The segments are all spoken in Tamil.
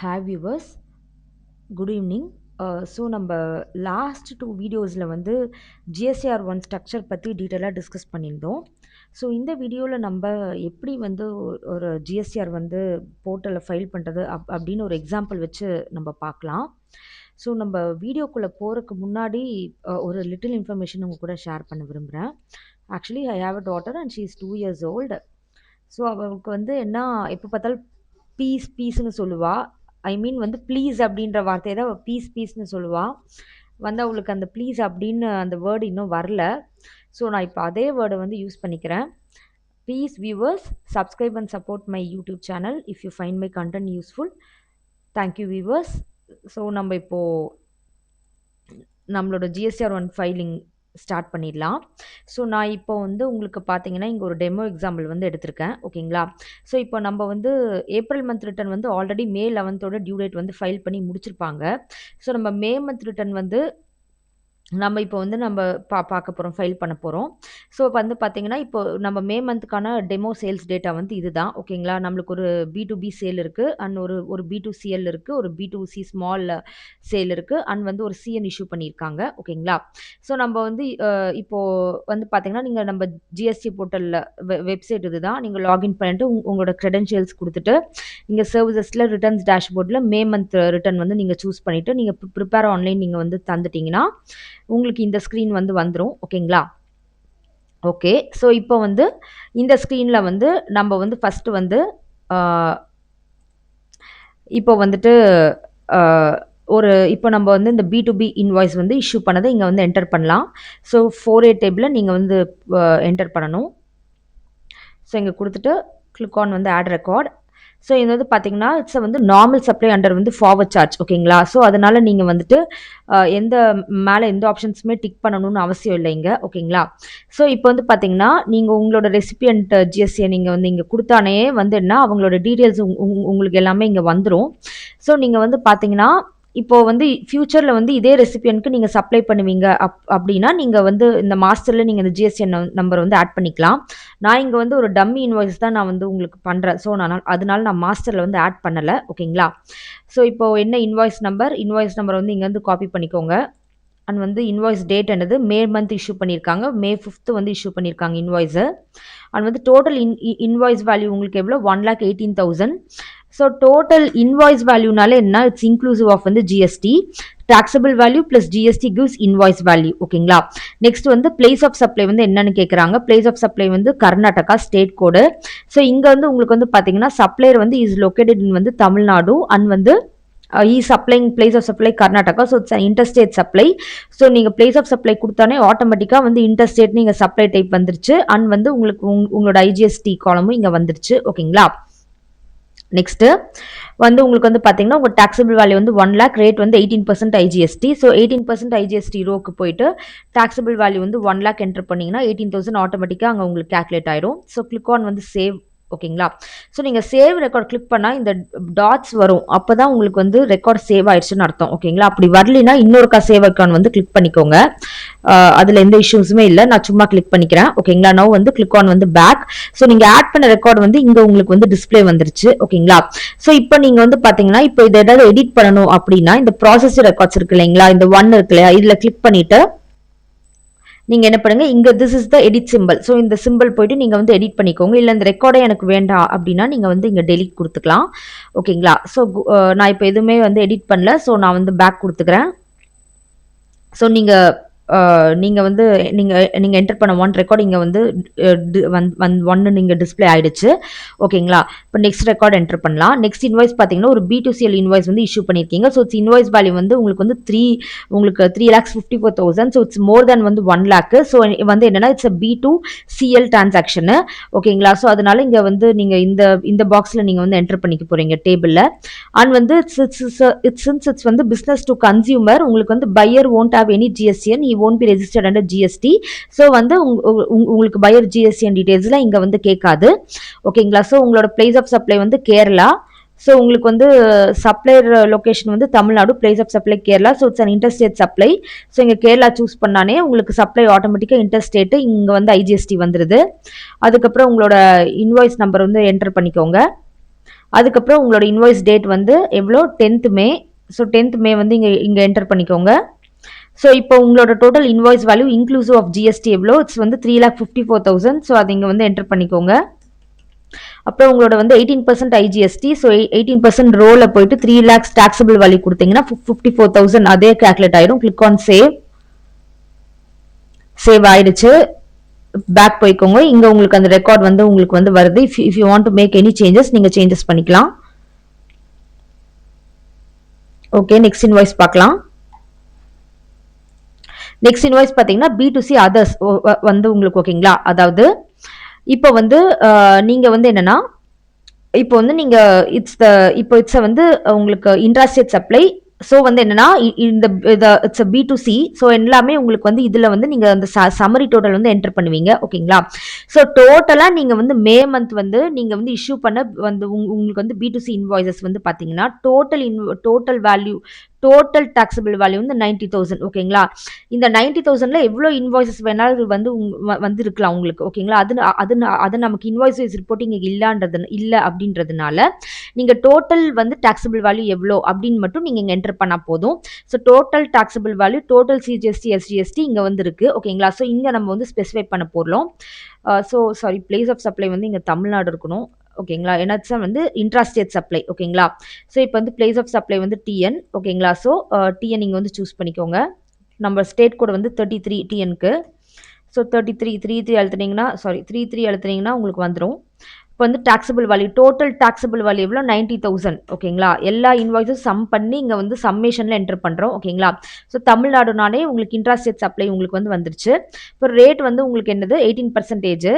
Hi viewers, good evening. So நம்ம லாஸ்ட் 2 வீடியோஸில் வந்து GSR1 ஸ்ட்ரக்சர் பற்றி டீட்டெயிலாக டிஸ்கஸ் பண்ணியிருந்தோம். ஸோ இந்த வீடியோவில் நம்ம எப்படி வந்து ஒரு GSR வந்து போர்ட்டலில் ஃபைல் பண்ணுறது அப்படின்னு ஒரு எக்ஸாம்பிள் வச்சு நம்ம பார்க்கலாம். ஸோ நம்ம வீடியோக்குள்ளே போகிறதுக்கு முன்னாடி ஒரு லிட்டில் இன்ஃபர்மேஷன் உங்கள் கூட ஷேர் பண்ண விரும்புகிறேன். Actually I have a daughter and she is 2 years old. So அவளுக்கு வந்து என்ன எப்போ பார்த்தாலும் பீஸ்னு சொல்லுவாள். ஐ மீன் வந்து ப்ளீஸ் அப்படின்ற வார்த்தையை தான் பீஸ்னு சொல்லுவாள். வந்து அவளுக்கு அந்த ப்ளீஸ் அப்படின்னு அந்த வேர்டு இன்னும் வரல. ஸோ நான் இப்போ அதே வேர்டை வந்து யூஸ் பண்ணிக்கிறேன். Please viewers, subscribe and support my YouTube channel if you find my content useful. Thank you viewers. So நம்ம இப்போது நம்மளோட GSR1 ஃபைலிங் ஸ்டார்ட் பண்ணிடலாம். ஸோ நான் இப்போ வந்து உங்களுக்கு பார்த்தீங்கன்னா இங்கே ஒரு டெமோ எக்ஸாம்பிள் வந்து எடுத்திருக்கேன். ஓகேங்களா? ஸோ இப்போ நம்ம வந்து ஏப்ரல் மந்த் ரிட்டர்ன் வந்து already May 11th due date வந்து ஃபைல் பண்ணி முடிச்சிருப்பாங்க. ஸோ நம்ம மே மந்த் ரிட்டர்ன் வந்து நம்ம இப்போ வந்து நம்ம பார்க்க போகிறோம், ஃபைல் பண்ண போகிறோம். ஸோ வந்து பார்த்தீங்கன்னா இப்போ நம்ம மே மந்த்துக்கான டெமோ சேல்ஸ் டேட்டா வந்து இதுதான். ஓகேங்களா? நம்மளுக்கு ஒரு B2B சேல் இருக்குது அண்ட் ஒரு B2CL இருக்குது, ஒரு B2C ஸ்மால் சேல் இருக்குது அண்ட் வந்து ஒரு CN இஷ்யூ பண்ணியிருக்காங்க. ஓகேங்களா? ஸோ நம்ம வந்து இப்போது வந்து பார்த்தீங்கன்னா நீங்கள் நம்ம GST போர்ட்டலில் வெப்சைட் இது தான். நீங்கள் லாகின் பண்ணிட்டு உங்களோட க்ரெடென்ஷியல்ஸ் கொடுத்துட்டு இங்கே சர்வீசஸில் ரிட்டர்ன்ஸ் டேஷ்போர்டில் மே மந்த் ரிட்டர்ன் வந்து நீங்கள் சூஸ் பண்ணிவிட்டு நீங்கள் ப்ரிப்பேர் ஆன்லைன் நீங்கள் வந்து தந்துட்டிங்கன்னா உங்களுக்கு இந்த ஸ்க்ரீன் வந்து வந்துடும். ஓகேங்களா? ஓகே. ஸோ இப்போ வந்து இந்த ஸ்க்ரீனில் வந்து நம்ம வந்து ஃபஸ்ட்டு வந்து இப்போ வந்துட்டு இப்போ நம்ம வந்து இந்த B2B இன்வாய்ஸ் வந்து இஷ்யூ பண்ணதை இங்கே வந்து என்டர் பண்ணலாம். ஸோ 4A டேபிளில் நீங்கள் வந்து என்டர் பண்ணணும். ஸோ இங்கே கொடுத்துட்டு கிளிக் ஆன் வந்து ஆட் ரெக்கார்ட். ஸோ இது வந்து பார்த்தீங்கன்னா இட்ஸ் வந்து நார்மல் சப்ளை அண்டர் வந்து ஃபார்வர்ட் சார்ஜ். ஓகேங்களா? ஸோ அதனால் நீங்கள் வந்துட்டு மேலே எந்த ஆப்ஷன்ஸுமே டிக் பண்ணணும்னு அவசியம் இல்லைங்க. ஓகேங்களா? ஸோ இப்போ வந்து பார்த்தீங்கன்னா நீங்கள் உங்களோட ரெசிபியன்ட் GST நீங்கள் வந்து இங்கே கொடுத்தானே வந்து என்ன அவங்களோட டீட்டெயில்ஸ் உங்களுக்கு எல்லாமே இங்கே வந்துடும். ஸோ நீங்கள் வந்து பார்த்தீங்கன்னா இப்போ வந்து ஃபியூச்சரில் வந்து இதே ரெசிபியனுக்கு நீங்கள் சப்ளை பண்ணுவீங்க அப்படின்னா நீங்கள் வந்து இந்த மாஸ்டரில் நீங்கள் இந்த GST நம்பர் வந்து ஆட் பண்ணிக்கலாம். நான் இங்கே வந்து ஒரு டம்மி இன்வாய்ஸ் தான் நான் வந்து உங்களுக்கு பண்ணுறேன். ஸோ அதனால நான் மாஸ்டரில் வந்து ஆட் பண்ணலை. ஓகேங்களா? ஸோ இப்போ என்ன இன்வாய்ஸ் நம்பர் வந்து இங்கே வந்து காப்பி பண்ணிக்கோங்க. அண்ட் வந்து இன்வாய்ஸ் டேட் என்னது மே மந்த் இஷ்யூ பண்ணியிருக்காங்க, May 5th வந்து இஷ்யூ பண்ணியிருக்காங்க இன்வாய்ஸு. அண்ட் வந்து டோட்டல் இன்வாய்ஸ் வேல்யூ உங்களுக்கு எவ்வளோ 1,18,000. ஸோ டோட்டல் இன்வாய்ஸ் வேல்யூனால என்ன இட்ஸ் இன்க்ளூசிவ் ஆஃப் வந்து GST. taxable value plus GST gives invoice value. ஓகேங்களா? நெக்ஸ்ட் வந்து பிளேஸ் ஆஃப் சப்ளை வந்து என்னன்னு கேட்குறாங்க. பிளேஸ் ஆஃப் சப்ளை வந்து கர்நாடகா ஸ்டேட் கோடு. ஸோ இங்கே வந்து உங்களுக்கு வந்து பார்த்தீங்கன்னா சப்ளையர் வந்து இஸ் லொக்கேட்டட் இன் வந்து தமிழ்நாடு அண்ட் வந்து supplying place of supply Karnataka. So it's interstate supply. So நீங்கள் பிளேஸ் ஆஃப் சப்ளை கொடுத்தானே ஆட்டோமேட்டிக்காக வந்து இன்டர்ஸ்டேட் நீங்கள் சப்ளை டைப் வந்துருச்சு அண்ட் வந்து உங்களுக்கு உங்களோட IGST காலமும் இங்கே வந்துருச்சு. ஓகேங்களா? நெக்ஸ்ட்டு வந்து உங்களுக்கு வந்து பார்த்தீங்கன்னா உங்கள் டாக்ஸபிள் வேல்யூ வந்து 1 lakh, ரேட் வந்து 18% IGST. ஸோ 18% IGST ரோக்கு போயிட்டு டாக்ஸபிள் வேல்யூ வந்து 1 lakh என்டர் பண்ணிங்கன்னா 18,000 ஆட்டோமேட்டிக்காக அங்கே உங்களுக்கு கேல்குலேட் ஆயிரும். ஸோ கிளிக் ஆன் வந்து சேவ். ஓகேங்களா? ஸோ நீங்கள் சேவ் ரெக்கார்ட் கிளிக் பண்ணால் இந்த டாட்ஸ் வரும். அப்போ தான் உங்களுக்கு வந்து ரெக்கார்ட் சேவ் ஆயிடுச்சுன்னு அர்த்தம். ஓகேங்களா? அப்படி வரலைன்னா இன்னொருக்கா சேவ் ஐக்கான் வந்து கிளிக் பண்ணிக்கோங்க. அதில் எந்த இஷ்யூஸுமே இல்லை. நான் சும்மா கிளிக் பண்ணிக்கிறேன். ஓகேங்களா? நோ வந்து கிளிக் ஆன் வந்து பேக். ஸோ நீங்கள் ஆட் பண்ண ரெக்கார்டு வந்து இங்கே உங்களுக்கு வந்து டிஸ்பிளே வந்துருச்சு. ஓகேங்களா? ஸோ இப்போ நீங்கள் வந்து பார்த்தீங்கன்னா இப்போ இதை ஏதாவது எடிட் பண்ணணும் அப்படின்னா இந்த ப்ராசஸ் ரெக்கார்ட்ஸ் இருக்கு இல்லைங்களா, இந்த 1 இருக்கு இல்லையா, இதில் கிளிக் பண்ணிட்டு நீங்கள் என்ன பண்ணுங்க, இங்கே this is the edit simple. So இந்த சிம்பிள் போயிட்டு நீங்கள் வந்து எடிட் பண்ணிக்கோங்க. இல்லை இந்த ரெக்கார்டே எனக்கு வேண்டாம் அப்படின்னா நீங்கள் வந்து இங்கே டெலிட் கொடுத்துக்கலாம். ஓகேங்களா? ஸோ நான் இப்போ எதுவுமே வந்து எடிட் பண்ணல. ஸோ நான் வந்து பேக் கொடுத்துக்கிறேன். ஸோ நீங்கள் வந்து நீங்கள் என்டர் பண்ண 1 ரெக்கார்டு இங்கே வந்து 1 நீங்கள் டிஸ்பிளே ஆகிடுச்சு. ஓகேங்களா? இப்போ நெக்ஸ்ட் ரெக்கார்டு என்டர் பண்ணலாம். நெக்ஸ்ட் இன்வாய்ஸ் பார்த்தீங்கன்னா ஒரு B2CL இன்வாய்ஸ் வந்து இஷ்யூ பண்ணியிருக்கீங்க. ஸோ இட்ஸ் இன்வாய்ஸ் வேல்யூ வந்து உங்களுக்கு வந்து 3,54,000. ஸோ இட்ஸ் மோர் தேன் வந்து 1 lakh. ஸோ வந்து என்னன்னா இட்ஸ் B2CL டிரான்சாக்ஷனு. ஓகேங்களா? ஸோ அதனால இங்கே வந்து நீங்கள் இந்த பாக்ஸில் நீங்கள் வந்து என்டர் பண்ணிக்க போகிறீங்க டேபிளில். அண்ட் வந்து இட்ஸ் வந்து பிஸ்னஸ் டு கன்சியூமர். உங்களுக்கு வந்து pier won't have any GSTN, he won't be registered under GST. So வந்து உங்களுக்கு பையர் GSTN டீடைல்ஸ்லாம் இங்கே வந்து கேட்காது. ஓகேங்களா? ஸோ உங்களோட பிளேஸ் ஆஃப் சப்ளை வந்து கேரளா. ஸோ உங்களுக்கு வந்து சப்ளையர் லொக்கேஷன் வந்து Tamil Nadu, place of supply Kerala. So it's an interstate supply. So இங்கே கேரளா சூஸ் பண்ணானே உங்களுக்கு சப்ளை ஆட்டோமேட்டிக்காக இன்டர்ஸ்டேட்டு இங்கே வந்து IGST வந்துடுது. அதுக்கப்புறம் உங்களோட இன்வாய்ஸ் நம்பர் வந்து என்டர் பண்ணிக்கோங்க. அதுக்கப்புறம் உங்களோட இன்வாய்ஸ் டேட் வந்து எவ்வளோ 10th மே. ஸோ 10th மே வந்து இங்கே என்டர் பண்ணிக்கோங்க. ஸோ இப்போ உங்களோட total invoice value inclusive of GST எவ்வளோ, இட்ஸ் வந்து 3,54,000. ஸோ அது இங்கே வந்து என்டர் பண்ணிக்கோங்க. அப்புறம் உங்களோட வந்து 18% ஐஜிஎஸ்டி. ஸோ 18% ரோல போயிட்டு 3 lakhs டாக்ஸபிள் வேல்யூ கொடுத்தீங்கன்னா 54,000 அதே கேல்குலேட் ஆயிடும். Click on save. சேவ் ஆயிடுச்சு. பேக் போய்க்கோங்க. இங்க உங்களுக்கு அந்த ரெக்கார்ட் வந்து உங்களுக்கு வந்து வருது. If you want to make any changes நீங்க சேஞ்சஸ் பண்ணிக்கலாம். ஓகே, நெக்ஸ்ட் இன்வாய்ஸ் பார்க்கலாம். நெக்ஸ்ட் இன்வாய்ஸ் பாத்தீங்கன்னா B2C அதர்ஸ் வந்து உங்களுக்கு ஓகேங்களா. அதாவது இப்போ வந்து நீங்க வந்து என்னன்னா இப்போ வந்து நீங்க இட்ஸ் வந்து உங்களுக்கு இன்ட்ராஸ்டேட் சப்ளை. ஸோ வந்து என்னன்னா இந்த இட்ஸ் B2C. ஸோ எல்லாமே உங்களுக்கு வந்து இதுல வந்து நீங்க அந்த சம்மரி டோட்டல் வந்து என்டர் பண்ணுவீங்க ஓகேங்களா. ஸோ டோட்டலா நீங்க வந்து மே மந்த் வந்து நீங்க வந்து இஷ்யூ பண்ண வந்து உங்களுக்கு வந்து B2C இன்வாய்சஸ் வந்து பாத்தீங்கன்னா total value total taxable value வந்து 90,000 ஓகேங்களா. இந்த 90,000ல எவ்வளோ இன்வாய்சஸ் வேணாலும் வந்து இருக்கலாம் உங்களுக்கு ஓகேங்களா. அது நமக்கு இன்வாய்ஸ் வைஸ் ரிப்போர்ட்டிங் இல்லை அப்படின்றதுனால நீங்க டோட்டல் வந்து டாக்ஸபிள் வேல்யூ எவ்வளோ அப்படின்னு மட்டும் நீங்க இங்க என்டர் பண்ணா போதும். So total taxable value total CGST SGST இங்க வந்து இருக்கு ஓகேங்களா. ஸோ இங்க நம்ம வந்து ஸ்பெசிஃபை பண்ண போறோம். So sorry, place of supply வந்து இங்க தமிழ்நாடு இருக்கணும் ஓகேங்களா. ஏன்னா வந்து இன்ட்ராஸ்டேட் சப்ளை ஓகேங்களா. ஸோ இப்போ வந்து பிளேஸ் ஆஃப் சப்ளை வந்து டிஎன் ஓகேங்களா. ஸோ டிஎன் நீங்கள் வந்து சூஸ் பண்ணிக்கோங்க. நம்ம ஸ்டேட் கோட் வந்து 33 டிஎனுக்கு. ஸோ 33 அழுத்துனீங்கன்னா 33 அழுத்துனீங்கன்னா உங்களுக்கு வந்துடும். இப்போ வந்து taxable value total taxable value எவ்வளோ 90,000 ஓகேங்களா. எல்லா இன்வாய்ஸும் சம் பண்ணி இங்கே வந்து சம்மேஷனில் என்டர் பண்ணுறோம் ஓகேங்களா. ஸோ தமிழ்நாடுனாலே உங்களுக்கு இன்ட்ராஸ்டேட் சப்ளை உங்களுக்கு வந்து வந்துருச்சு. இப்போ ரேட் வந்து உங்களுக்கு என்னது 18%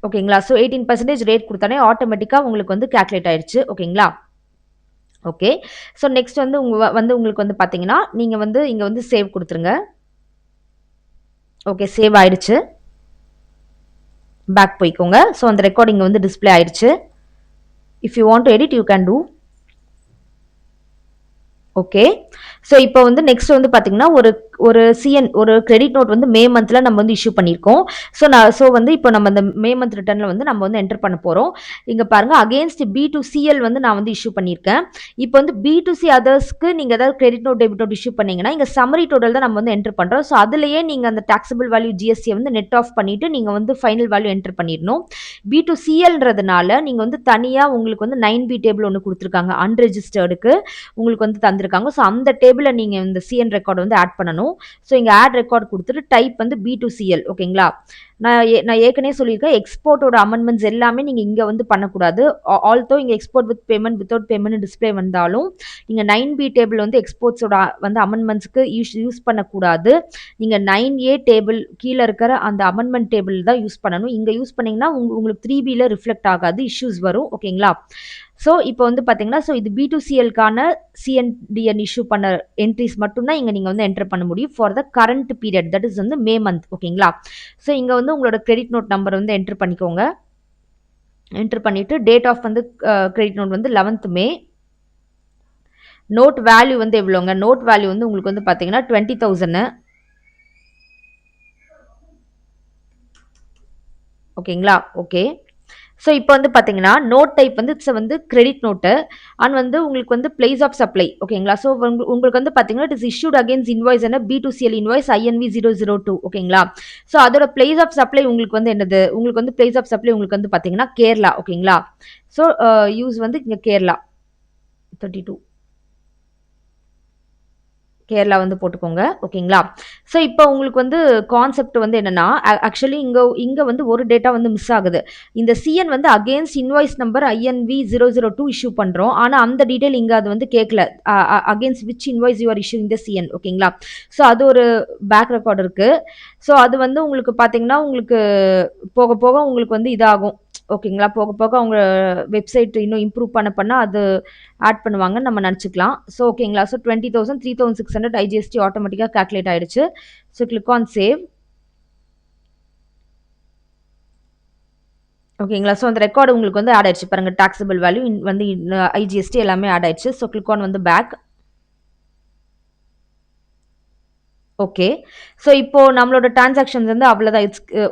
ஓகேங்களா. ஸோ 18% ரேட் கொடுத்தானே ஆட்டோமேட்டிக்காக உங்களுக்கு வந்து கேல்குலேட் ஆயிடுச்சு ஓகேங்களா. ஓகே, ஸோ நெக்ஸ்ட் வந்து உங்களுக்கு வந்து பார்த்தீங்கன்னா நீங்கள் வந்து இங்கே வந்து சேவ் கொடுத்துருங்க. ஓகே, சேவ் ஆயிடுச்சு. பேக் போய்க்கோங்க. ஸோ அந்த ரெக்கார்டிங் வந்து டிஸ்பிளே ஆயிடுச்சு. If you want to edit you can do. Okay, so இப்போ வந்து நெக்ஸ்ட் வந்து பார்த்தீங்கன்னா ஒரு சிஎன் ஒரு கிரெடிட் நோட் வந்து மே மந்த்ல நம்ம வந்து இஷ்யூ பண்ணியிருக்கோம். ஸோ வந்து இப்போ நம்ம அந்த மே மந்த் ரிட்டர்னில் வந்து நம்ம வந்து என்டர் பண்ண போகிறோம். இங்கே பாருங்க, அகேன்ஸ்ட் B2CL வந்து நான் வந்து இஷ்யூ பண்ணியிருக்கேன். இப்போ வந்து B2C அதர்ஸ்க்கு நீங்கள் ஏதாவது credit note debit note issue பண்ணீங்கன்னா இங்கே சம்மரி டோட்டல் தான் நம்ம வந்து என்டர் பண்ணுறோம். ஸோ அதுலேயே நீங்கள் அந்த டாக்ஸபிள் வேல்யூ ஜிஎஸ்டியை வந்து நெட் ஆஃப் பண்ணிட்டு நீங்கள் வந்து ஃபைனல் வேல்யூ என்டர் பண்ணிடணும். B2CLன்றதுனால நீங்கள் வந்து தனியாக உங்களுக்கு வந்து 9B டேபிள் ஒன்று கொடுத்துருக்காங்க அன்ரெஜிஸ்டர்டுக்கு உங்களுக்கு வந்து தந்திருக்காங்க. ஸோ அந்த டேபிளில் நீங்கள் இந்த சிஎன் ரெக்கார்டு வந்து ஆட் பண்ணணும். ஸோ இங்கே ஆட் ரெக்கார்ட் கொடுத்துட்டு டைப் வந்து B2CL ஓகேங்களா. நான் ஏற்கனவே சொல்லியிருக்கேன், எக்ஸ்போர்ட்டோட அமெண்ட்மெண்ட்ஸ் எல்லாமே நீங்கள் இங்கே வந்து பண்ணக்கூடாது. ஆல்தோ இங்கே export with payment without payment display வந்தாலும் நீங்கள் 9B டேபிள் வந்து எக்ஸ்போர்ட்ஸோட வந்து அமெண்ட்மெண்ட்ஸ்க்கு யூஸ் பண்ணக்கூடாது. நீங்கள் 9A டேபிள் கீழே இருக்கிற அந்த அமெண்ட்மெண்ட் டேபிள் தான் யூஸ் பண்ணணும். இங்கே யூஸ் பண்ணிங்கன்னா உங்களுக்கு 3Bல ரிஃப்ளெக்ட் ஆகாது, இஷ்யூஸ் வரும் ஓகேங்களா. ஸோ இப்போ வந்து பார்த்தீங்கன்னா இது B2CLக்கான CNDN இஷ்யூ பண்ண என்ட்ரிஸ் மட்டும்தான் இங்கே நீங்கள் வந்து என்டர் பண்ண முடியும் for the current period, that is வந்து மே மந்த் ஓகேங்களா. ஸோ இங்கே வந்து உங்களோட கிரெடிட் நோட் நம்பர் வந்து என்டர் பண்ணிக்கோங்க. என்டர் பண்ணிவிட்டு டேட் ஆஃப் வந்து கிரெடிட் நோட் வந்து 11th மே. நோட் வேல்யூ வந்து எவ்வளோங்க, நோட் வேல்யூ வந்து உங்களுக்கு வந்து பார்த்தீங்கன்னா 20,000 ஓகேங்களா. ஓகே, ஸோ இப்போ வந்து பார்த்தீங்கன்னா நோட் டைப் வந்து இட்ஸ் வந்து கிரெடிட் நோட்டு அண்ட் வந்து உங்களுக்கு வந்து பிளேஸ் ஆஃப் சப்ளை ஓகேங்களா. ஸோ உங்களுக்கு வந்து பார்த்தீங்கன்னா it is issued against invoice என்ன B2CL இன்வாய்ஸ் INV 002 ஓகேங்களா. ஸோ அதோட பிளேஸ் ஆஃப் சப்ளை உங்களுக்கு வந்து என்னது, உங்களுக்கு வந்து பிளேஸ் ஆஃப் சப்ளை உங்களுக்கு வந்து பார்த்தீங்கன்னா கேரளா ஓகேங்களா. ஸோ யூஸ் வந்து இங்கே கேரளா 32 கேரளா வந்து போட்டுக்கோங்க ஓகேங்களா. ஸோ இப்போ உங்களுக்கு வந்து கான்செப்ட் வந்து என்னன்னா ஆக்சுவலி இங்கே வந்து ஒரு டேட்டா வந்து மிஸ் ஆகுது. இந்த சிஎன் வந்து against invoice number INV 002 issue பண்ணுறோம். ஆனால் அந்த டீட்டெயில் இங்கே அது வந்து கேட்கல, against which invoice you are issue இந்த சிஎன் ஓகேங்களா. ஸோ அது ஒரு பேக் ரெக்கார்டு இருக்குது. ஸோ அது வந்து உங்களுக்கு பார்த்தீங்கன்னா உங்களுக்கு போக போக உங்களுக்கு வந்து இதாகும் ஓகேங்களா. போக போக அவங்க வெப்சைட் இன்னும் இம்ப்ரூவ் பண்ண அது ஆட் பண்ணுவாங்கன்னு நம்ம நினச்சிக்கலாம். ஸோ ஓகேங்களா. ஸோ 20,000 3,600 IGST ஆட்டோமேட்டிக்காக கேல்குலேட் ஆயிடுச்சு. ஸோ கிளிக் ஆன் சேவ் ஓகேங்களா. ஸோ அந்த ரெக்கார்டு உங்களுக்கு வந்து ஆட் ஆயிடுச்சு பாருங்க, டாக்ஸபிள் வேல்யூ வந்து IGST எல்லாமே ஆட் ஆயிடுச்சு. ஸோ கிளிக் ஆன் வந்து பேக். ஓகே. ஸோ இப்போ நம்மளோட டிரான்சாக்ஷன்ஸ் வந்து அவ்வளோதான்.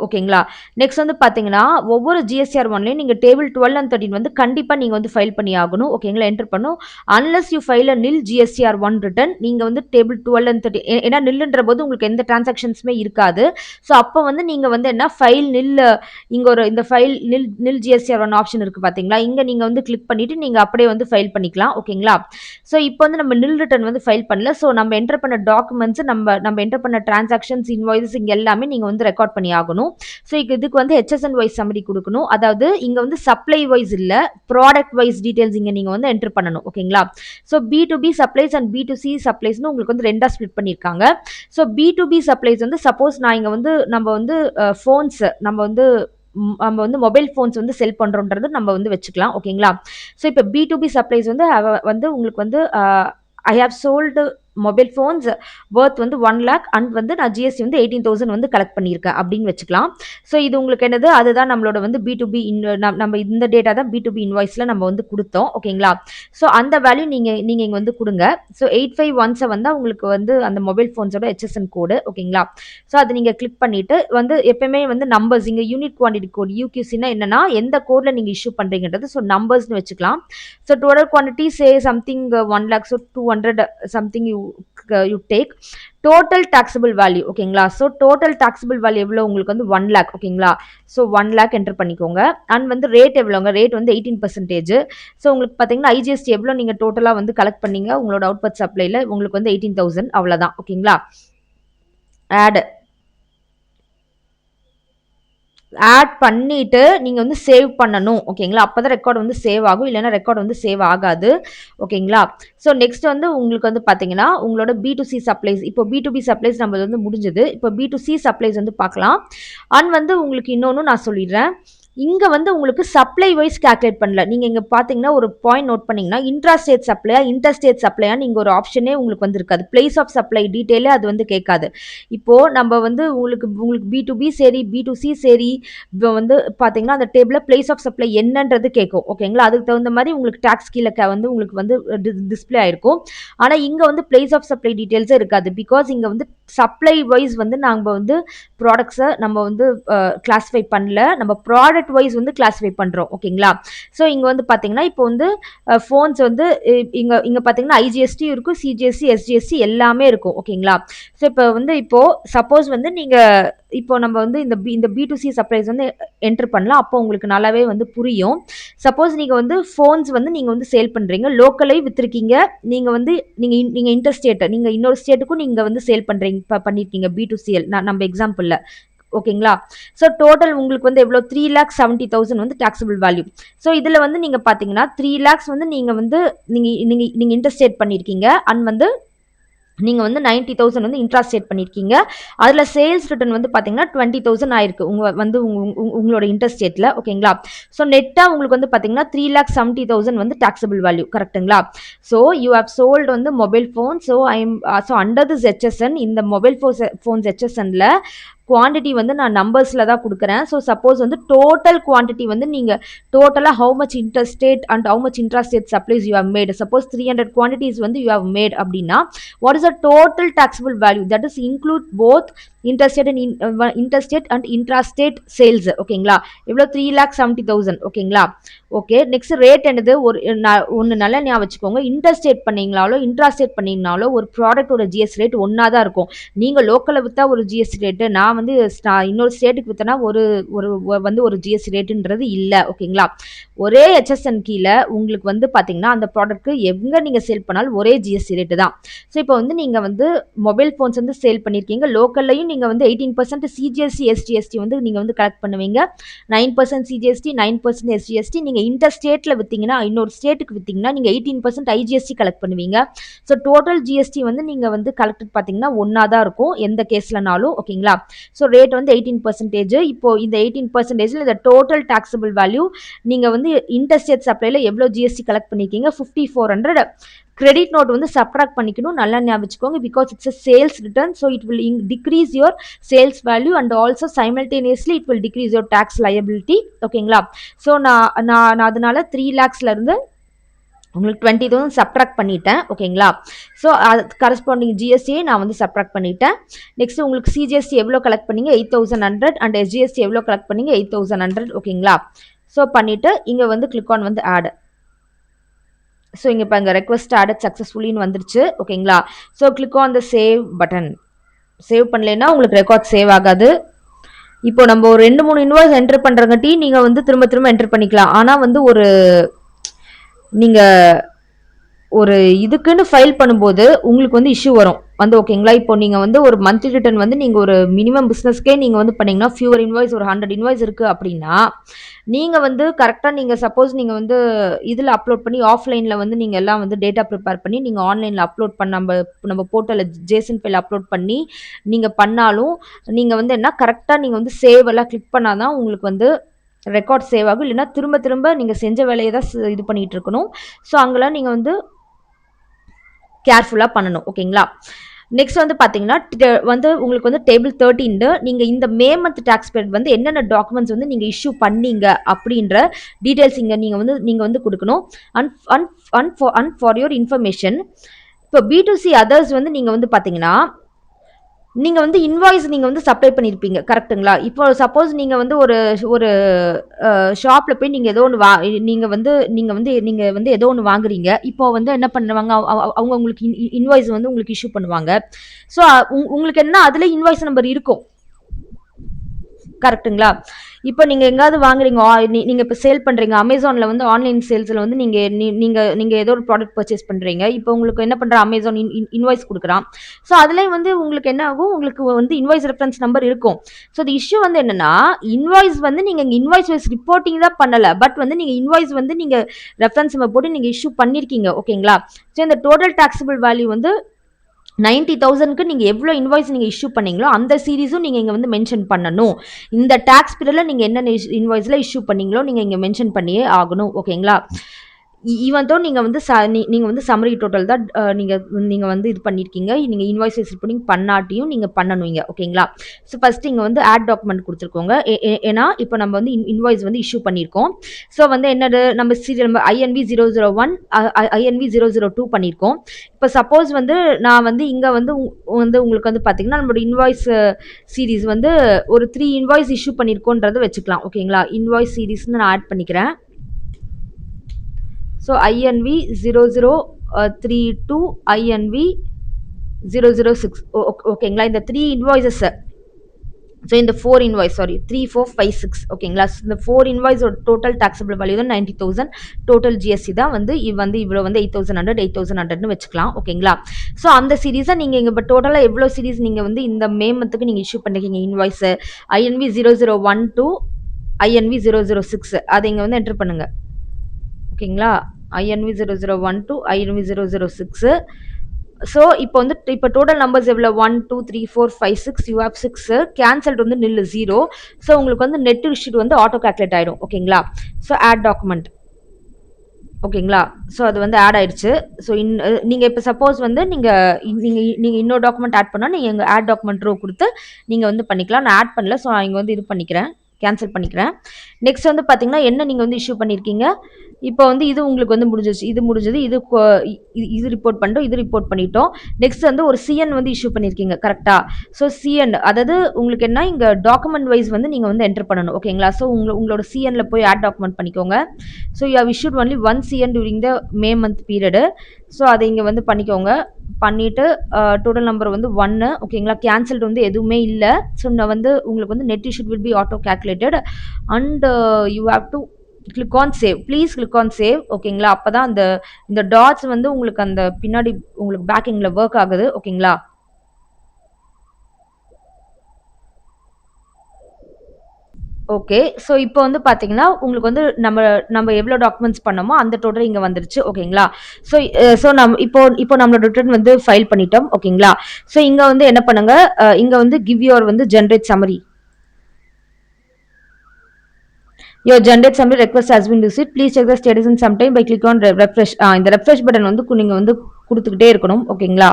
ஓகேங்களா? நெக்ஸ்ட் வந்து பார்த்தீங்கன்னா, ஒவ்வொரு GSTR 1லயும் நீங்க டேபிள் 12 அண்ட் 13 வந்து கண்டிப்பா நீங்க வந்து ஃபைல் பண்ணி ஆகணும். ஓகேங்களா? என்டர் பண்ணணும். அன்லெஸ் யூ ஃபைல் அ நில் GSTR 1 ரிட்டர்ன் நீங்க வந்து டேபிள் 12 அண்ட் 13 ஏன்னா நில்லுன்ற போது உங்களுக்கு எந்த டிரான்சாக்ஷன்ஸுமே இருக்காது. ஸோ அப்போ வந்து நீங்க வந்து என்ன ஃபைல் நில் இங்க ஒரு இந்த ஃபைல் நில் GSTR 1 ஆப்ஷன் இருக்கு பார்த்தீங்களா? இங்க நீங்க வந்து கிளிக் பண்ணிட்டு நீங்க அப்படியே வந்து ஃபைல் பண்ணிக்கலாம். ஓகேங்களா? ஸோ இப்போ வந்து நம்ம நில் ரிட்டர்ன் வந்து ஃபைல் பண்ணல. ஸோ நம்ம என்டர் பண்ண டாக்குமெண்ட்ஸ் நம்ம என்டர் பண்ண டிரான்சாக்ஷன்ஸ் இன்வாய்ஸஸ் இங்க எல்லாமே நீங்க வந்து ரெக்கார்ட் பண்ணி ஆகணும். ஸோ இதுக்கு வந்து HSN வைஸ் சம்மரி கொடுக்கணும். அதாவது இங்க வந்து சப்ளை வைஸ் இல்ல ப்ராடக்ட் வைஸ் டீடைல்ஸ் இங்க நீங்க வந்து என்டர் பண்ணணும். ஓகேங்களா? So B2B supplies and B2C சப்ளைஸ்னு உங்களுக்கு வந்து ரெண்டா ஸ்பிளிட் பண்ணிருக்காங்க. ஸோ B2B சப்ளைஸ் வந்து சப்போஸ் நான் இங்க வந்து நம்ம வந்து ஃபோன்ஸ் நம்ம வந்து மொபைல் ஃபோன்ஸ் வந்து செல் பண்றோம்ன்றது நம்ம வந்து வச்சுக்கலாம். ஓகேங்களா? ஸோ இப்போ B2B சப்ளைஸ் வந்து உங்களுக்கு வந்து I have sold mobile phones worth வந்து 1 lakh அண்ட் வந்து நான் ஜிஎஸ்டி வந்து 18,000 வந்து கலெக்ட் பண்ணியிருக்கேன் அப்படின்னு வச்சுக்கலாம். ஸோ இது உங்களுக்கு என்னது அதுதான் நம்மளோட வந்து B2B நம்ம இந்த டேட்டா தான் B2B இன்வாய்ஸில் நம்ம வந்து கொடுத்தோம். ஓகேங்களா? ஸோ அந்த வேல்யூ நீங்கள் இங்கே வந்து கொடுங்க. ஸோ 8517 தான் உங்களுக்கு வந்து அந்த மொபைல் ஃபோன்ஸோட HSN கோடு. ஓகேங்களா? ஸோ அதை நீங்கள் கிளிக் பண்ணிவிட்டு வந்து எப்பயுமே வந்து நம்பர்ஸ் இங்கே யூனிட் குவான்டிட்டி கோட் UQCனா என்னன்னா எந்த கோடில் நீங்கள் இஷ்யூ பண்ணுறீங்கன்றது ஸோ நம்பர்ஸ்னு வச்சுக்கலாம். So total quantity say something 1 lakh so 200 something you take total taxable value. ஓகேங்களா? ஸோ டோட்டல் taxable value எவ்வளோ உங்களுக்கு வந்து 1 lakh. ஓகேங்களா? ஸோ 1 lakh என்டர் பண்ணிக்கோங்க. அண்ட் வந்து ரேட் எவ்வளோங்க ரேட் வந்து 18%. ஸோ உங்களுக்கு பார்த்தீங்கன்னா IGST எவ்வளோ நீங்கள் டோட்டலாக வந்து கலெக்ட் பண்ணீங்க உங்களோட அவுட்புட் சப்ளைல உங்களுக்கு வந்து 18,000 அவ்வளோதான். ஓகேங்களா? ஆட் பண்ணிட்டு நீங்க வந்து சேவ் பண்ணணும். ஓகேங்களா? அப்பதான் ரெக்கார்ட் வந்து சேவ் ஆகும். இல்லைன்னா ரெக்கார்ட் வந்து சேவ் ஆகாது. ஓகேங்களா? ஸோ நெக்ஸ்ட் வந்து உங்களுக்கு வந்து பார்த்தீங்கன்னா உங்களோட B2C சப்ளைஸ் இப்போ B2B சப்ளைஸ் நம்ம வந்து முடிஞ்சது. இப்போ B2C சப்ளைஸ் வந்து பார்க்கலாம். அண்ட் வந்து உங்களுக்கு இன்னொன்று நான் சொல்லிடுறேன். இங்க வந்து உங்களுக்கு சப்ளை வைஸ் கால்குலேட் பண்ணல. நீங்க இங்க பாத்தீங்கன்னா ஒரு பாயிண்ட் நோட் பண்ணீங்கன்னா இன்ட்ரா ஸ்டேட் சப்ளையா இன்டர்ஸ்டேட் சப்ளையா நீங்க ஒரு ஆப்ஷனே உங்களுக்கு வந்து இருக்காது. பிளேஸ் ஆஃப் சப்ளை டீடைலே அது வந்து கேட்காது. இப்போ நம்ம வந்து உங்களுக்கு B2B சரி B2C சரி இப்போ வந்து பாத்தீங்கன்னா அந்த டேபிள்ல பிளேஸ் ஆஃப் சப்ளை என்னன்றது கேட்கும். ஓகேங்களா? அதுக்கு தகுந்த மாதிரி உங்களுக்கு டாக்ஸ் கீழே வந்து உங்களுக்கு வந்து டிஸ்பிளே ஆயிருக்கும். ஆனா இங்க வந்து பிளேஸ் ஆஃப் சப்ளை டீடைல்ஸே இருக்காது. பிகாஸ் இங்க வந்து சப்ளை வைஸ் வந்து நாங்க வந்து ப்ராடக்ட்ஸை நம்ம வந்து கிளாஸிஃபை பண்ணல. நம்ம ப்ராடக்ட் வைஸ் வந்து கிளாஸிஃபை பண்றோம். ஓகேங்களா? ஸோ இங்க வந்து பாத்தீங்கன்னா இப்போ வந்து ஃபோன்ஸ் வந்து இங்க பாத்தீங்கன்னா IGST இருக்கும், CGST SGST எல்லாமே இருக்கும். ஓகேங்களா? ஸோ இப்போ சப்போஸ் வந்து நீங்க இப்போ நம்ம வந்து இந்த B2C சப்ளைஸ் வந்து என்டர் பண்ணலாம். அப்போ உங்களுக்கு நல்லாவே வந்து புரியும். சப்போஸ் நீங்க வந்து ஃபோன்ஸ் வந்து நீங்க வந்து சேல் பண்றீங்க லோக்கலை வித்திருக்கீங்க. நீங்க வந்து நீங்க இன்டர்ஸ்டேட் நீங்க இன்னொரு ஸ்டேட்டுக்கும் நீங்க வந்து சேல் பண்ணிருக்கீங்க B2CL நம்ம எக்ஸாம்பிள்ல. ஓகேங்களா? ஸோ டோட்டல் உங்களுக்கு வந்து எவ்வளோ 3,70,000 வந்து டாக்ஸபிள் வேல்யூ. ஸோ இதில் வந்து நீங்கள் பார்த்தீங்கன்னா 3 lakhs வந்து நீங்கள் வந்து நீங்கள் இன்டர்ஸ்டேட் பண்ணியிருக்கீங்க. அண்ட் வந்து நீங்கள் வந்து 90,000 வந்து இன்ட்ராஸ்டேட் பண்ணியிருக்கீங்க. அதில் சேல்ஸ் ரிட்டர்ன் வந்து பார்த்தீங்கன்னா 20,000 ஆயிருக்கு உங்களோட இன்டர்ஸ்டேட்டில். ஓகேங்களா? ஸோ நெட்டாக உங்களுக்கு வந்து பார்த்தீங்கன்னா 3,70,000 வந்து டாக்ஸபிள் வேல்யூ. கரெக்டுங்களா? ஸோ யூ ஹவ் சோல்டு வந்து mobile phone. So under this HSN இந்த மொபைல் ஃபோன்ஸ் HSNல குவான்டிட்டி வந்து நான் நம்பர்ஸில் தான் கொடுக்குறேன். ஸோ சப்போஸ் வந்து டோட்டல் குவான்டிட்டி வந்து நீங்கள் டோட்டலாக how much interstate and how much intrastate supplies you have made. Suppose 300 quantities வந்து யூ ஹவ் மேட் அப்படின்னா what is the total taxable value that is include both interstate and intrastate sales. ஓகேங்களா? எவ்வளோ 3,70,000. ஓகேங்களா? ஓகே. நெக்ஸ்ட் ரேட் என்னது ஒன்று நல்லா ஞாபகம் வச்சுக்கோங்க. இன்டர்ஸ்டேட் பண்ணீங்களாலோ இன்ட்ராஸ்டேட் பண்ணீங்கனாலோ ஒரு ப்ராடக்டோட GST ரேட் ஒன்றா தான் இருக்கும். நீங்கள் லோக்கலில் விற்றா ஒரு GST ரேட்டு நான் வந்து இன்னொரு ஸ்டேட்டுக்கு விற்றனா ஒரு GST ரேட்டுன்றது இல்லை. ஓகேங்களா? ஒரே HSN கீழே உங்களுக்கு வந்து பார்த்தீங்கன்னா அந்த ப்ராடக்ட்க்கு எங்கே நீங்கள் சேல் பண்ணாலும் ஒரே GST ரேட்டு தான். ஸோ இப்போ வந்து நீங்கள் வந்து மொபைல் ஃபோன்ஸ் வந்து சேல் பண்ணியிருக்கீங்க. லோக்கல்லையும் நீங்கள் வந்து 18% CGST SGST வந்து நீங்கள் வந்து கலெக்ட் பண்ணுவீங்க. 9% CGST 9% SGST. நீங்கள் இன்டர் ஸ்டேட்டில் விற்றீங்கன்னா இன்னொரு ஸ்டேட்டுக்கு விற்றீங்கன்னா நீங்கள் 18% IGST கலெக்ட் பண்ணுவீங்க. ஸோ டோட்டல் GST வந்து நீங்கள் வந்து கலெக்டட் பார்த்தீங்கன்னா ஒன்றா தான் இருக்கும் எந்த கேஸ்லனாலும். ஓகேங்களா? ஸோ ரேட் வந்து 18%. இப்போ இந்த 18% இந்த டோட்டல் டாக்ஸபிள் வேல்யூ நீங்கள் வந்து இன்டர்ஸ்டேட் சப்ளைல எவ்வளோ GST கலெக்ட் பண்ணியிருக்கீங்க 5,400. கிரெடிட் நோட் வந்து சப்ராக்ட் பண்ணிக்கணும். நல்லா ஞாபகம் வச்சுக்கோங்க. Because it's a sales return, so it will decrease your sales value and also simultaneously it will decrease your tax liability. ஓகேங்களா? ஸோ நான் அதனால 3 lakhsல இருந்து உங்களுக்கு 20,000 சப்ட்ராக்ட் பண்ணிட்டேன். ஓகேங்களா? ஸோ அது கரஸ்பாண்டிங் ஜிஎஸ்டியை நான் வந்து சப்ட்ராக்ட் பண்ணிட்டேன். நெக்ஸ்ட் உங்களுக்கு சிஜிஎஸ்டி எவ்வளோ கலெக்ட் பண்ணீங்க? 8,100 அண்ட் எஸ்ஜிஎஸ்டி எவ்வளோ கலெக்ட் பண்ணீங்க? 8,100. ஓகேங்களா? ஸோ பண்ணிவிட்டு இங்கே வந்து கிளிக் ஆன் வந்து ஆட். ஸோ இங்கே இப்போ இங்கே ரெக்வஸ்ட் ஆடட் சக்ஸஸ்ஃபுல்லின்னு வந்துருச்சு. ஓகேங்களா? So click on the save button. Save பண்ணலைன்னா உங்களுக்கு ரெக்கார்ட் சேவ் ஆகாது. இப்போ நம்ம ஒரு 2-3 இன்வாய்ஸ் என்டர் பண்ணுறங்காட்டி நீங்கள் வந்து திரும்ப திரும்ப என்டர் பண்ணிக்கலாம். ஆனால் வந்து ஒரு நீங்கள் ஒரு இதுக்குன்னு ஃபைல் பண்ணும்போது உங்களுக்கு வந்து இஷ்யூ வரும் வந்து. ஓகேங்களா? இப்போ நீங்கள் வந்து ஒரு மந்த்லி ரிட்டர்ன் வந்து நீங்கள் ஒரு மினிமம் பிஸ்னஸ்க்கே நீங்கள் வந்து பண்ணிங்கன்னா ஃபியூவர் இன்வாய்ஸ் ஒரு 100 இன்வாய்ஸ் இருக்குது அப்படின்னா நீங்கள் வந்து கரெக்டாக நீங்கள் சப்போஸ் நீங்கள் வந்து இதில் அப்லோட் பண்ணி ஆஃப்லைனில் வந்து நீங்கள் எல்லாம் வந்து டேட்டா ப்ரிப்பேர் பண்ணி நீங்கள் ஆன்லைனில் அப்லோட் பண்ண நம்ம போர்ட்டலில் ஜேசன் ஃபைல் அப்லோட் பண்ணி நீங்கள் பண்ணாலும் நீங்கள் வந்து என்ன கரெக்டாக நீங்கள் வந்து சேவ் எல்லாம் கிளிக் பண்ணால் தான் உங்களுக்கு வந்து ரெக்கார்ட் சேவ் ஆகும். இல்லைன்னா திரும்ப திரும்ப நீங்கள் செஞ்ச வேலையை தான் இது பண்ணிகிட்டு இருக்கணும். ஸோ அங்கெல்லாம் நீங்கள் வந்து கேர்ஃபுல்லாக பண்ணணும். ஓகேங்களா? நெக்ஸ்ட் வந்து பார்த்தீங்கன்னா வந்து உங்களுக்கு வந்து டேபிள் 13 நீங்கள் இந்த மே மந்த் டேக்ஸ் பீரியட் வந்து என்னென்ன டாக்குமெண்ட்ஸ் வந்து நீங்கள் இஷ்யூ பண்ணீங்க அப்படின்ற டீட்டெயில்ஸ் இங்கே நீங்கள் வந்து கொடுக்கணும். அண்ட் ஃபார் யுவர் இன்ஃபர்மேஷன், இப்போ B2C அதர்ஸ் வந்து நீங்கள் வந்து பார்த்தீங்கன்னா நீங்கள் வந்து இன்வாய்ஸ் நீங்கள் வந்து சப்ளை பண்ணியிருப்பீங்க. கரெக்ட்டுங்களா? இப்போ சப்போஸ் நீங்கள் வந்து ஒரு ஒரு ஷாப்பில் போய் நீங்கள் ஏதோ ஒன்று நீங்கள் வந்து ஏதோ ஒன்று வாங்குறீங்க. இப்போ வந்து என்ன பண்ணுவாங்க, அவங்க உங்களுக்கு இன்வாய்ஸ் வந்து உங்களுக்கு இஷ்யூ பண்ணுவாங்க. ஸோ உங்களுக்கு என்ன அதில் இன்வாய்ஸ் நம்பர் இருக்கும். கரெக்ட்டுங்களா? இப்போ நீங்கள் எங்காவது வாங்குறீங்க, நீங்கள் இப்போ சேல் பண்ணுறீங்க, அமேசானில் வந்து ஆன்லைன் சேல்ஸில் வந்து நீங்கள் ஏதோ ஒரு ப்ராடக்ட் பர்ச்சேஸ் பண்ணுறீங்க. இப்போ உங்களுக்கு என்ன பண்ணுற அமேசான் இன்வாய்ஸ் கொடுக்குறான். ஸோ அதுலேயும் வந்து உங்களுக்கு என்ன ஆகும், உங்களுக்கு வந்து இன்வாய்ஸ் ரெஃபரன்ஸ் நம்பர் இருக்கும். ஸோ இது இஷ்யூ வந்து என்னென்னா, இன்வாய்ஸ் வந்து நீங்கள் இங்கே இன்வாய்ஸ் வைஸ் ரிப்போர்ட்டிங் தான் பண்ணலை, பட் வந்து நீங்கள் இன்வாய்ஸ் வந்து நீங்கள் ரெஃபரன்ஸ் நம்பர் போட்டு நீங்கள் இஷ்யூ பண்ணியிருக்கீங்க. ஓகேங்களா? ஸோ இந்த டோட்டல் டாக்ஸபிள் வேல்யூ வந்து 90,000க்கு நீங்கள் எவ்வளோ இன்வாய்ஸ் நீங்கள் இஷ்யூ பண்ணீங்களோ அந்த சீரீஸும் நீங்கள் இங்கே வந்து மென்ஷன் பண்ணணும். இந்த டேக்ஸ் பீரியடில் நீங்கள் என்னென்ன இன்வாய்ஸில் இஷ்யூ பண்ணீங்களோ நீங்கள் இங்கே மென்ஷன் பண்ணியே ஆகணும். ஓகேங்களா? ஈவன் தோ நீங்கள் வந்து நீங்கள் வந்து சம்மரி டோட்டல் தான் நீங்கள் வந்து இது பண்ணியிருக்கீங்க. நீங்கள் இன்வாய்ஸஸ் ரிப்போர்ட்டிங் பண்ணாட்டியும் நீங்கள் பண்ணணும் இங்கே. ஓகேங்களா? ஸோ ஃபஸ்ட்டு இங்கே வந்து ஆட் டாக்குமெண்ட் கொடுத்துருக்கோங்க. ஏன்னா இப்போ நம்ம வந்து இன்வாய்ஸ் வந்து இஷ்யூ பண்ணியிருக்கோம். ஸோ வந்து என்னது, நம்ம சீரியல் நம்பர் INV 001 INV 002 பண்ணியிருக்கோம். இப்போ சப்போஸ் வந்து நான் வந்து இங்கே வந்து உங்களுக்கு வந்து பார்த்தீங்கன்னா நம்மளோட இன்வாய்ஸ் சீரீஸ் வந்து ஒரு 3 இன்வாய்ஸ் இஷ்யூ பண்ணியிருக்கோன்றதை வச்சுக்கலாம். ஓகேங்களா? இன்வாய்ஸ் சீரீஸ்னு நான் ஆட் பண்ணிக்கிறேன். So INV 0032 INV 006. ஓகேங்களா? இந்த 3 இன்வாய்ஸஸ், ஸோ இந்த 4 இன்வாய்ஸ் 3 4 5 6. ஓகேங்களா? இந்த 4 இன்வாய்ஸோட டோட்டல் டாக்ஸபிள் வேல்யூ தான் 90,000. டோட்டல் ஜிஎஸ்டி தான் வந்து இவ்வளோ வந்து 8,100 வச்சுக்கலாம். ஓகேங்களா? ஸோ அந்த சீரீஸை நீங்கள் இங்கே இப்போ டோட்டலாக எவ்வளோ சீரீஸ் நீங்கள் வந்து இந்த மே மந்த்துக்கு நீங்கள் இஷ்யூ பண்ணிருக்கீங்க இன்வாய்ஸு INV 0012 INV 006 அதை இங்கே வந்து என்டர் பண்ணுங்கள். ஓகேங்களா? INV 0012 INV 006. ஸோ இப்போ வந்து இப்போ டோட்டல் நம்பர்ஸ் எவ்வளோ 1 2 3 4 5 6. You have 6. கேன்சல்டு வந்து நில் 0. ஸோ உங்களுக்கு வந்து நெட் ரிஷீட் வந்து ஆட்டோ கால்குலேட் ஆகிடும். ஓகேங்களா? So add document. ஓகேங்களா? ஸோ அது வந்து ஆட் ஆயிடுச்சு. ஸோ நீங்கள் இப்போ சப்போஸ் வந்து நீங்கள் இன்னொரு டாக்குமெண்ட் ஆட் பண்ணால் நீங்கள் எங்கள் ஆட் டாக்குமெண்ட் ரோ கொடுத்து நீங்கள் வந்து பண்ணிக்கலாம். நான் ஆட் பண்ணல, ஸோ நான் இங்கே வந்து இது பண்ணிக்கிறேன், கேன்சல் பண்ணிக்கிறேன். நெக்ஸ்ட் வந்து பார்த்தீங்கன்னா என்ன நீங்கள் வந்து இஷ்யூ பண்ணியிருக்கீங்க. இப்போ வந்து இது உங்களுக்கு வந்து முடிஞ்சிச்சு, இது முடிஞ்சது, இது ரிப்போர்ட் பண்ணிட்டோம், இது ரிப்போர்ட் பண்ணிட்டோம். நெக்ஸ்ட் வந்து ஒரு சிஎன் வந்து இஷ்யூ பண்ணியிருக்கீங்க. கரெக்டாக? ஸோ சிஎன் அதாவது உங்களுக்கு என்ன இங்கே டாக்குமெண்ட் வைஸ் வந்து நீங்கள் வந்து என்டர் பண்ணணும். ஓகேங்களா? ஸோ உங்களோட சிஎனில் போய் ஆட் டாக்குமெண்ட் பண்ணிக்கோங்க. So you have issued only 1 CN during the May month period. So அதை இங்கே வந்து பண்ணிக்கோங்க. பண்ணிவிட்டு டோட்டல் நம்பர் வந்து 1. ஓகேங்களா? கேன்சல்டு வந்து எதுவுமே இல்லை. ஸோ நான் வந்து உங்களுக்கு வந்து net issued will be auto calculated and you have to click on save. Please click on save. ஓகேங்களா? அப்போ தான் இந்த டாட்ஸ் வந்து உங்களுக்கு அந்த பின்னாடி உங்களுக்கு பேக்கிங்கில் ஒர்க் ஆகுது. ஓகேங்களா? ஓகே. ஸோ இப்போ வந்து பார்த்தீங்கன்னா உங்களுக்கு வந்து நம்ம எவ்வளோ டாக்குமெண்ட்ஸ் பண்ணோமோ அந்த டோட்டல் இங்கே வந்துருச்சு. ஓகேங்களா? ஸோ இப்போ நம்மளோட ரிட்டர்ன் வந்து ஃபைல் பண்ணிட்டோம். ஓகேங்களா? ஸோ இங்கே வந்து என்ன பண்ணுங்க, இங்கே வந்து கிவ் யுவர் வந்து generate summary. Your generate summary request has been received. Please check the status in some time by click on refresh. இந்த refresh button வந்து நீங்க வந்து கொடுத்துக்கிட்டே இருக்கணும். ஓகேங்களா?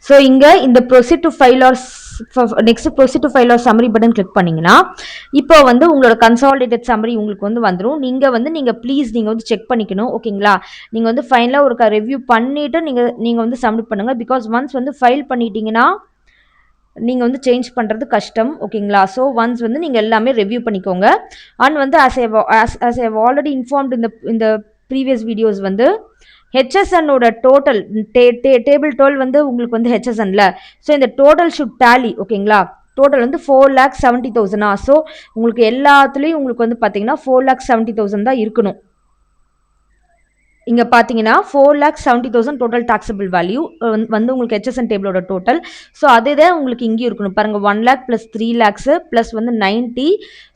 ஸோ இங்கே இந்த proceed to file R next proceed to file R summary button click பண்ணீங்கன்னா இப்போ வந்து உங்களோட கன்சாலிடேட்டட் சம்மரி உங்களுக்கு வந்து வந்துடும். நீங்கள் ப்ளீஸ் நீங்கள் வந்து செக் பண்ணிக்கணும். ஓகேங்களா, நீங்கள் வந்து ஃபைனலாக ஒரு ரிவ்யூ பண்ணிவிட்டு நீங்கள் வந்து சப்மிட் பண்ணுங்கள். பிகாஸ் ஒன்ஸ் வந்து ஃபைல் பண்ணிட்டீங்கன்னா நீங்கள் வந்து சேஞ்ச் பண்ணுறது கஷ்டம். ஓகேங்களா, ஸோ ஒன்ஸ் வந்து நீங்கள் எல்லாமே ரிவ்யூ பண்ணிக்கோங்க. அண்ட் வந்து as I have already informed இந்த ப்ரீவியஸ் வீடியோஸ் வந்து ஹெச்எஸ்என்னோட டோட்டல் டேபிள் 12 வந்து உங்களுக்கு வந்து ஹெச்எஸ்என்ல, ஸோ இந்த டோட்டல் ஷுட் டேலி. ஓகேங்களா, டோட்டல் வந்து 4,70,000. ஸோ உங்களுக்கு எல்லாத்துலேயும் உங்களுக்கு வந்து பார்த்தீங்கன்னா 4,70,000 தான் இருக்கணும். இங்கே பார்த்தீங்கன்னா 4,70,000 டோட்டல் டாக்ஸபிள் வேல்யூ வந்து உங்களுக்கு ஹெச்எஸ்என் டேபிளோட டோட்டல். ஸோ அதே தான் உங்களுக்கு இங்கேயும் இருக்கணும் பாருங்கள். 1 lakh + 3 lakhs + வந்து 90.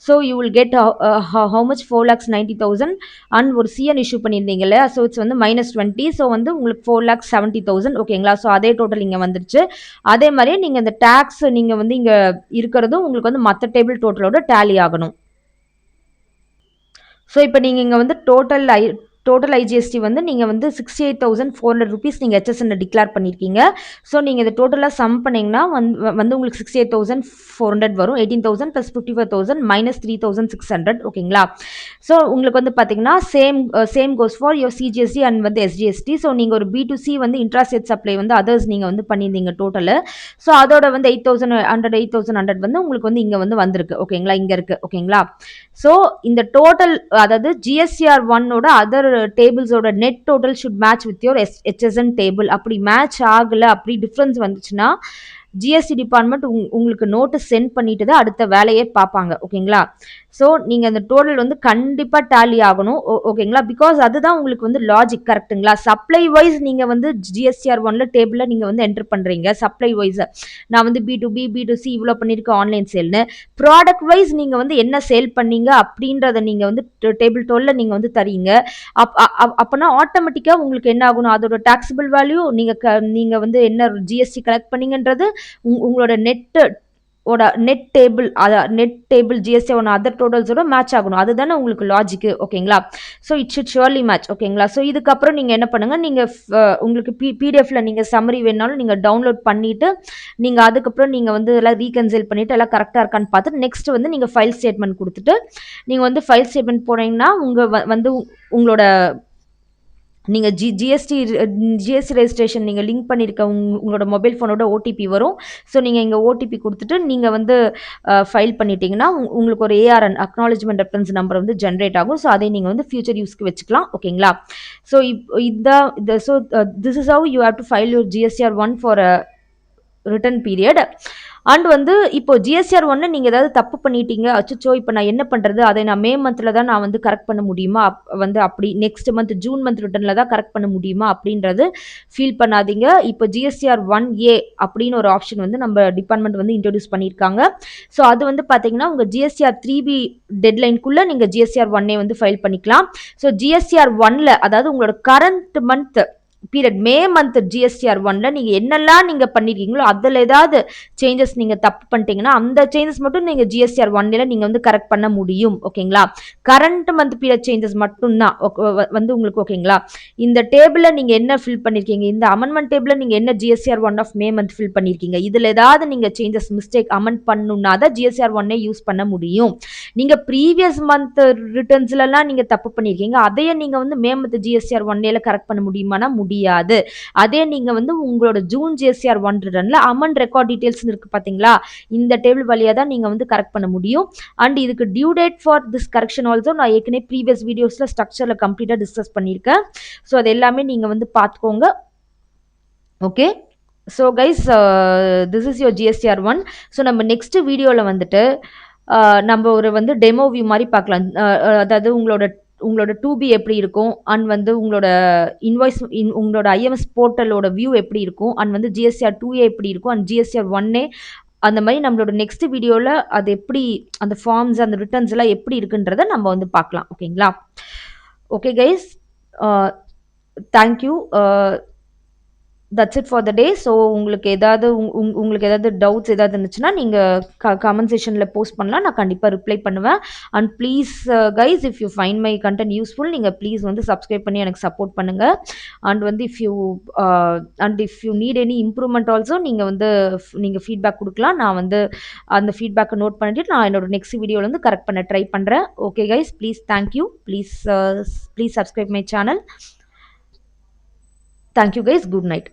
So you will get how much 4,90,000. And ஒரு சிஎன் இஷ்யூ பண்ணியிருந்தீங்க இல்லையா, ஸோ இட்ஸ் வந்து -20. ஸோ வந்து உங்களுக்கு 4,70,000. ஓகேங்களா, ஸோ அதே டோட்டல் இங்கே வந்துருச்சு. அதே மாதிரியே நீங்கள் இந்த டேக்ஸ் நீங்கள் வந்து இங்கே இருக்கிறதும் உங்களுக்கு வந்து மற்ற டேபிள் டோட்டலோட டேலி ஆகணும். ஸோ இப்போ நீங்கள் இங்கே வந்து டோட்டல் ஐஜிஎஸ்டி வந்து நீங்கள் வந்து 68,400 rupees நீங்கள் ஹெச்எஸ்என்ல டிக்ளேர் பண்ணியிருக்கீங்க. ஸோ நீங்கள் இதை டோட்டலாக சம் பண்ணிங்கன்னா வந்து உங்களுக்கு 68,400 வரும். 18,000 + 54,000 - 3,600. ஓகேங்களா, ஸோ உங்களுக்கு வந்து பார்த்தீங்கன்னா same goes for your CGST and வந்து எஸ்ஜிஎஸ்டி. ஸோ நீங்கள் ஒரு B2C வந்து இன்ட்ராஸ்டேட் சப்ளை வந்து அதர்ஸ் நீங்கள் வந்து பண்ணியிருந்தீங்க டோட்டலு. ஸோ அதோட வந்து 8,100 வந்து உங்களுக்கு வந்து இங்கே வந்து வந்திருக்கு. ஓகேங்களா, இங்கே இருக்குது. ஓகேங்களா, ஸோ இந்த டோட்டல் அதாவது ஜிஎஸ்டிஆர் 1ஓட அதர் டேபிள்ஸோட net total should match with your HSN table. அப்படி மேட்ச் ஆகலை, அப்படி டிஃப்ரென்ஸ் வந்துச்சுன்னா ஜிஎஸ்டி டிபார்ட்மெண்ட் உங்களுக்கு நோட்டீஸ் சென்ட் பண்ணிட்டு தான் அடுத்த வேலையே பார்ப்பாங்க. ஓகேங்களா, ஸோ நீங்கள் அந்த டோட்டல் வந்து கண்டிப்பாக டேலி ஆகணும். ஓகேங்களா, பிகாஸ் அதுதான் உங்களுக்கு வந்து லாஜிக். கரெக்டுங்களா, சப்ளை வைஸ் நீங்கள் வந்து ஜிஎஸ்டிஆர் 1ல டேபிளில் நீங்கள் வந்து என்டர் பண்ணுறீங்க. சப்ளை வைஸ் நான் வந்து B2B B2C இவ்வளோ பண்ணியிருக்கேன் ஆன்லைன் சேல்னு. ப்ராடக்ட் வைஸ் நீங்கள் வந்து என்ன சேல் பண்ணீங்க அப்படின்றத நீங்கள் வந்து டேபிள் 12ல நீங்கள் வந்து தரீங்க. அப்போனா ஆட்டோமேட்டிக்காக உங்களுக்கு என்ன ஆகணும், அதோட டாக்ஸபிள் வேல்யூ நீங்கள் வந்து என்ன ஜிஎஸ்டி கலெக்ட் பண்ணீங்கன்றது உங்களோட நெட் டேபிள் ஜிஎஸ்டி ஒன்று அதர் டோட்டல்ஸோட மேட்ச் ஆகணும். அதுதானே உங்களுக்கு லாஜிக்கு. ஓகேங்களா, so it should surely match. ஓகேங்களா, ஸோ இதுக்கப்புறம் நீங்கள் என்ன பண்ணுங்கள், நீங்கள் உங்களுக்கு பிடிஎஃப்ல நீங்கள் சம்மரி வேணாலும் நீங்கள் டவுன்லோட் பண்ணிவிட்டு நீங்கள் அதுக்கப்புறம் நீங்கள் வந்து எல்லாம் ரீகன்சைல் பண்ணிவிட்டு எல்லாம் கரெக்டாக இருக்கான்னு பார்த்துட்டு நெக்ஸ்ட் வந்து நீங்கள் ஃபைல் ஸ்டேட்மெண்ட் கொடுத்துட்டு நீங்கள் வந்து ஃபைல் ஸ்டேட்மெண்ட் போனீங்கன்னா வந்து உங்களோட நீங்கள் ஜிஎஸ்டி ரெஜிஸ்ட்ரேஷன் நீங்கள் லிங்க் பண்ணியிருக்க உங்களோட மொபைல் ஃபோனோட ஓடிபி வரும். ஸோ நீங்கள் இங்கே ஓடிபி கொடுத்துட்டு நீங்கள் வந்து ஃபைல் பண்ணிட்டீங்கன்னா உங்களுக்கு ஒரு ஏஆர்என் அக்னாலஜ்மெண்ட் ரெஃபரன்ஸ் நம்பர் வந்து ஜென்ரேட் ஆகும். ஸோ அதை நீங்கள் வந்து ஃபியூச்சர் யூஸ்க்கு வச்சுக்கலாம். ஓகேங்களா, so so this is how you have to file your GSTR 1 for a return period. And வந்து இப்போ ஜிஎஸ்டிஆர் 1 நீங்கள் ஏதாவது தப்பு பண்ணிட்டீங்க, அச்சோ இப்போ நான் என்ன பண்ணுறது, அதை நான் மே மந்தில் தான் நான் வந்து கரெக்ட் பண்ண முடியுமா, வந்து அப்படி நெக்ஸ்ட் மந்த் ஜூன் மந்த் ரிட்டர்னில் தான் கரெக்ட் பண்ண முடியுமா அப்படின்றது ஃபீல் பண்ணாதீங்க. இப்போ ஜிஎஸ்டிஆர் 1A அப்படின்னு ஒரு ஆப்ஷன் வந்து நம்ம டிபார்ட்மெண்ட் வந்து இன்ட்ரடியூஸ் பண்ணியிருக்காங்க. ஸோ அது வந்து பார்த்தீங்கன்னா உங்கள் ஜிஎஸ்டிஆர் 3B டெட்லைனுக்குள்ளே நீங்கள் ஜிஎஸ்டிஆர் 1A வந்து ஃபைல் பண்ணிக்கலாம். ஸோ ஜிஎஸ்டிஆர் 1ல அதாவது உங்களோட current month period May month GSTR 1ல நீங்கள் என்னெல்லாம் நீங்கள் பண்ணியிருக்கீங்களோ அதில் ஏதாவது சேஞ்சஸ் நீங்கள் தப்பு பண்ணிட்டீங்கன்னா அந்த சேஞ்சஸ் மட்டும் நீங்கள் ஜிஎஸ்டிஆர் 1ல நீங்கள் வந்து கரெக்ட் பண்ண முடியும். ஓகேங்களா, கரண்ட் மந்த் பீரியட் சேஞ்சஸ் மட்டும்தான் வந்து உங்களுக்கு. ஓகேங்களா, இந்த டேபிளில் நீங்கள் என்ன ஃபில் பண்ணியிருக்கீங்க, இந்த அமெண்ட்மெண்ட் டேபிளில் நீங்கள் என்ன GSTR 1 of May month fill பண்ணியிருக்கீங்க, இதில் ஏதாவது நீங்கள் சேஞ்சஸ் மிஸ்டேக் அமெண்ட் பண்ணணும்னா தான் ஜிஎஸ்டிஆர் 1 யூஸ் பண்ண முடியும். நீங்கள் ப்ரீவியஸ் மந்த் ரிட்டர்ன்ஸ்லாம் நீங்கள் தப்பு பண்ணியிருக்கீங்க, அதையே நீங்கள் வந்து மே மந்த் ஜிஎஸ்டிஆர் 1ல கரெக்ட் பண்ண முடியுமானா முடியாது. அதே நீங்க வந்து உங்களோட ஜூன் ஜிஎஸ்டிஆர் 1 ரிட்டர்ன்ல அமெண்ட் ரெக்கார்ட் டீடைல்ஸ் இருக்கு பாத்தீங்களா, இந்த டேபிள் வழியா தான் நீங்க வந்து கரெக்ட் பண்ண முடியும். அண்ட் இதுக்கு due date for this correction also நான் ஏற்கனவே ப்ரீவியஸ் வீடியோஸ்ல ஸ்ட்ரக்சர்ல கம்ப்ளீட்டா டிஸ்கஸ் பண்ணியிருக்கேன். ஸோ அது எல்லாமே நீங்க வந்து பார்த்துக்கோங்க. Okay, so guys this is your GSTR 1. So நம்ம நெக்ஸ்ட் வீடியோவில் வந்துட்டு நம்ம ஒரு வந்து டெமோ வியூ மாதிரி பார்க்கலாம். அதாவது உங்களோட 2B எப்படி இருக்கும், அண்ட் வந்து உங்களோட இன்வாய்ஸ் உங்களோட ஐஎம்எஸ் போர்ட்டலோட வியூ எப்படி இருக்கும், அண்ட் வந்து ஜிஎஸ்டிஆர் 2A எப்படி இருக்கும், அண்ட் ஜிஎஸ்டிஆர் 1A அந்த மாதிரி நம்மளோட நெக்ஸ்ட் வீடியோவில் அது எப்படி அந்த ஃபார்ம்ஸ் அந்த ரிட்டர்ன்ஸ் எல்லாம் எப்படி இருக்குன்றதை நம்ம வந்து பார்க்கலாம். ஓகேங்களா, okay guys, thank you. That's it for the day. So உங்களுக்கு ஏதாவது உங்களுக்கு ஏதாவது டவுட்ஸ் ஏதாவது இருந்துச்சுன்னா நீங்கள் கமெண்ட் செஷனில் போஸ்ட் பண்ணலாம். நான் கண்டிப்பாக ரிப்ளை பண்ணுவேன். And please guys, if you find my content useful, நீங்கள் ப்ளீஸ் வந்து சப்ஸ்கிரைப் பண்ணி எனக்கு சப்போர்ட் பண்ணுங்கள். அண்ட் வந்து if you need any improvement also நீங்கள் ஃபீட்பேக் கொடுக்கலாம். நான் வந்து அந்த ஃபீட்பேக்கை நோட் பண்ணிட்டு நான் என்னோட நெக்ஸ்ட் வீடியோவில் வந்து கரெக்ட் பண்ண ட்ரை பண்ணுறேன். Okay guys, please thank you. Please subscribe my channel. Thank you guys. Good night.